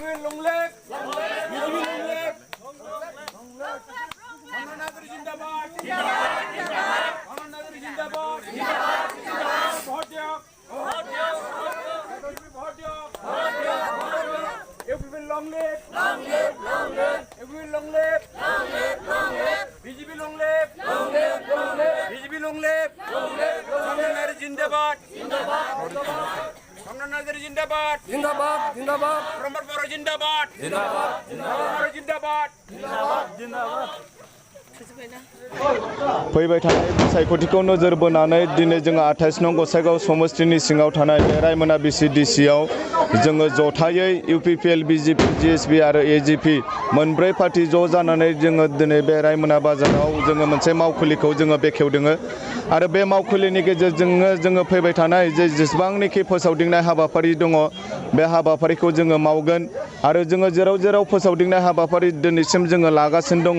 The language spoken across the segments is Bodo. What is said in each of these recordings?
will long live. BJP long live. Annagar Jindabad. Annagar Jindabad. If we will long live. If we will long live. BJP long live. BJP long live. Annagar Jindabad. Annagar Jindabad. Pramod Jindabad. Jindabad. फैबाय थानाय बिसायख'थिखौ नोजोर बोनानै दिनै जोङो 28 नं गसाइगाव समस्तिनि सिङाव थानाय रायमना BCDCआव जोङो जथायै UPPL BJP GSP आरो AGP मोनब्रै पार्टी ज' जानानै जोङो दिनै बे रायमना बाजाराव जोङो मोनसे मावखुलिखौ जोङो बेखेवदों आरो बे मावखुलिनि गेजेरजोंनो जोङो फैबाय थानाय जेसेबांनाखि फोसावदिंनाय हाबाफारि दङ बे हाबाफारिखौ जोङो मावगोन आरो जोङो जेराव जेराव फोसावदिंनाय हाबाफारि दिनैसिम जोङो लागासिनो दङ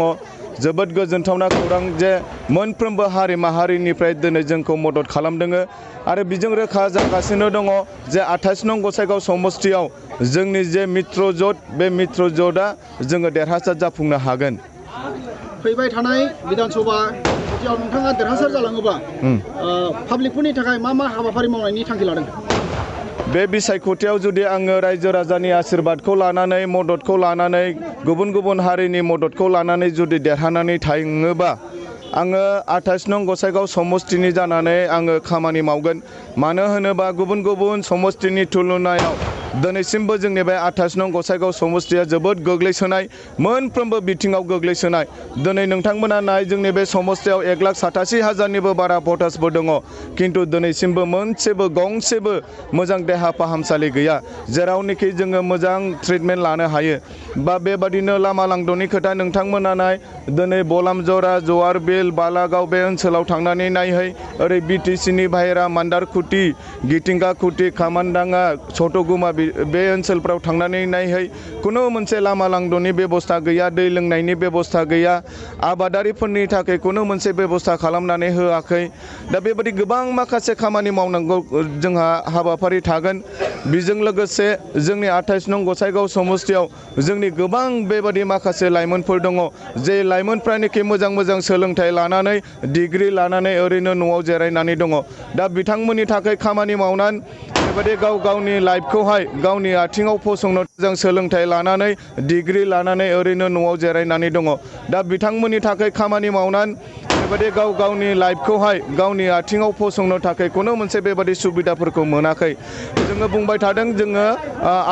जोबोद गोजोनथावना खौरां जे मोनफ्रोमबो हारि माहारिनिफ्राय दिनै जोंखौ मदद खालामदों आरो बिजों रोखा जागासिनो दङ जे 28 नं गसाइगाव समस्तियाव जोंनि जे मित्र ज'ट बे मित्र ज'टआ जोङो देरहासार जाफुंनो हागोन फैबाय थानाय विधानसभा जेराव नोंथाङा देरहासार जालाङोबा पाब्लिकफोरनि थाखाय मा हाबाफारि मावनायनि थांखि लादों बे बिसायख'थियाव जुदि आङो रायजो राजानि आशीर्बादखौ लानानै मददखौ लानानै गुबुन गुबुन हारिनि मददखौ लानानै जुदि देरहानानै थाङोबा आङो 28 नं गसाइगाव समस्तिनि जानानै आङो खामानि मावगोन मानो होनोबा गुबुन गुबुन समस्तिनि तुलनायाव दिनैसिमबो जोंनि बे 28 नं गसाइगाव समस्तिया जोबोद गोग्लैसोनाय मोनफ्रोमबो बिथिङाव गोग्लैसोनाय दिनै नोंथांमोना नाय जोंनि बे समस्तियाव 1,87,000निबो बारा भटार्सबो दङ किन्तु दिनैसिमबो मोनसेबो गंसेबो मोजां देहा फाहामसालि गैया जेरावनोखि जोङो मोजां ट्रिटमेन्ट लानो हायो बा बेबादिनो लामा लांद'नि खोथा नोंथांमोना नाय दिनै बलामजरा जवारबिल बालागाव बे ओनसोलाव थांनानै नायहै ओरै BTCनि बाहेरा मान्दारखुटि गिथिंगाखुटि खामानदाङा सट'गुमा बे ओनसोलफ्राव थांनानै नायहै कुनु मोनसे लामा लांद'नि बेबस्था गैया दै लोंनायनि बेबस्था गैया आबादारिफोरनि थाखाय कुनु मोनसे बेबस्था खालामनानै होआखै दा बेबादि गोबां माखासे खामानि मावनांगौ जोंहा हाबाफारि थागोन बेजों लोगोसे जोंनि 28 नं गसाइगाव समस्तियाव जोंनि गोबां बेबादि माखासे लाइमोनफोर दङ जे लाइमोनफ्रानोखि मोजां सोलोंथाइ लानानै डिग्री लानानै ओरैनो न'आव जिरायनानै दङ दा बिथांमोननि थाखाय खामानि मावनानै बेबादि गावनि लाइफखौहाय गावनि आथिङाव फसंनो मोजां सोलोंथाइ लानानै डिग्री लानानै ओरैनो न'आव जिरायनानै दङ दा बिथांमोननि थाखाय खामानि मावनानै बेबादि गावनि लाइफखौहाय गावनि आथिङाव फसंनो थाखाय कुनु मोनसे बेबादि सुबिदाफोरखौ मोनाखै जोङो बुंबाय थादों जोङो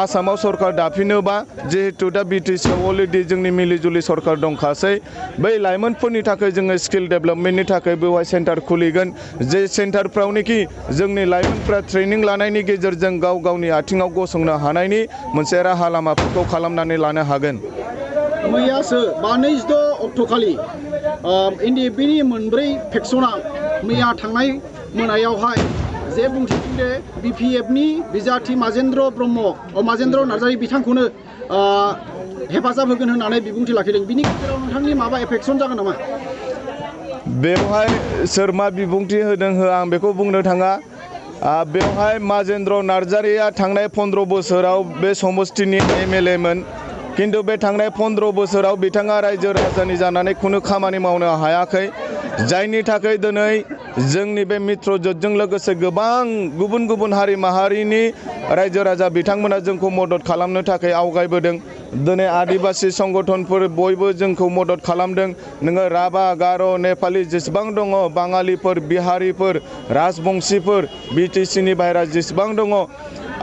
आसामाव सरकार दाफिनोबा जिहेतु दा BTCआव अलरेडि जोंनि मिलिजुलि सरकार दंखासै बै लाइमोनफोरनि थाखाय जोङो स्किल डेभेलपमेन्टनि थाखाय बेवहाय सेन्टार खुलिगोन जे सेन्टारफ्रावनोखि जोंनि लाइमोनफ्रा ट्रेनिं लानायनि गेजेरजों गावनि आथिङाव गसंनो हानायनि मोनसे राहा लामाफोरखौ खालामनानै लानो हागोन मैयासो 26 अक्ट'खालि NDFनि मोनब्रै फेक्सना मैया थांनाय मोनायावहाय जे बुंथिदों BPFनि बिजाथि माजेन्द्र नार्जारी बिथांखौनो हेफाजाब होगोन होननानै बिबुंथि लाखिदों बिनि गेजेराव नोंथांनि माबा एफेक्सन जागोन नामा बेवहाय सोर मा बिबुंथि होदों आं बेखौ बुंनो थाङा बेवहाय माजेन्द्र नार्जारीया थांनाय 15 बोसोराव बे समस्तिनि MLA मोन किन्तु बे थांनाय 15 बोसोराव बिथाङा रायजो राजानि जानानै खुनु खामानि मावनो हायाखै जायनि थाखाय दिनै जोंनि बे मित्र ज'टजों लोगोसे गोबां गुबुन हारि माहारिनि रायजो राजा बिथांमोना जोंखौ मदद खालामनो थाखाय आवगायबोदों दिनै आदिबासि संगठनफोर बयबो जोंखौ मदद खालामदों नोङो राभा गार' नेपालि जेसेबां दङ बाङालिफोर बिहारिफोर राजबंशीफोर BTCनि बाहेरा जेसेबां दङ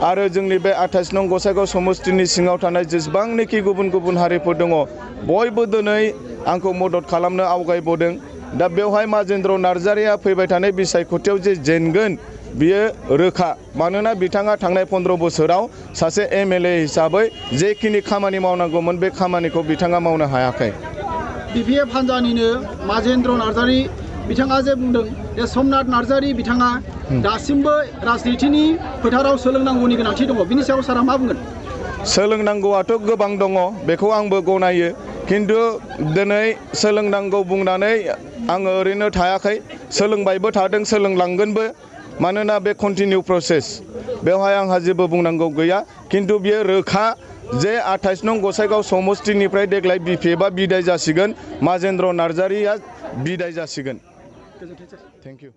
आरो जोंनि बे 28 नं गसाइगाव समस्तिनि सिङाव थानाय जेसेबांनाखि गुबुन हारिफोर दङ बयबो दिनै आंखौ मदद खालामनो आवगायबोदों दा बेवहाय माजेन्द्र नार्जारीया फैबाय थानाय बिसायख'थियाव जे जेनगोन बियो रोखा मानोना बिथाङा थांनाय 15 बोसोराव सासे MLA हिसाबै जेखिनि खामानि मावनांगौमोन बे खामानिखौ बिथाङा मावनो हायाखै BPF हान्जानिनो माजेन्द्र नार्जारी बिथाङा जे बुंदों जे समनाथ नार्जारी बिथाङा दासिमबो राजनितिनि फोथाराव सोलोंनांगौनि गोनांथि दङ बिनि सायाव सारा मा बुंगोन सोलोंनांगौआथ' गोबां दङ बेखौ आंबो गनायो किन्तु दिनै सोलोंनांगौ बुंनानै आङो ओरैनो थायाखै सोलोंबायबो थादों सोलोंलांगोनबो मानोना बे कन्टिनिउ प्रसेस बेवहाय आंहा जेबो बुंनांगौ गैया किन्तु बियो रोखा जे 28 नं गसाइगाव समस्तिनिफ्राय देग्लाय BPFआ बिदाय जासिगोन, माजेन्द्र नार्जारिया बिदाय जासिगोन। Thank you.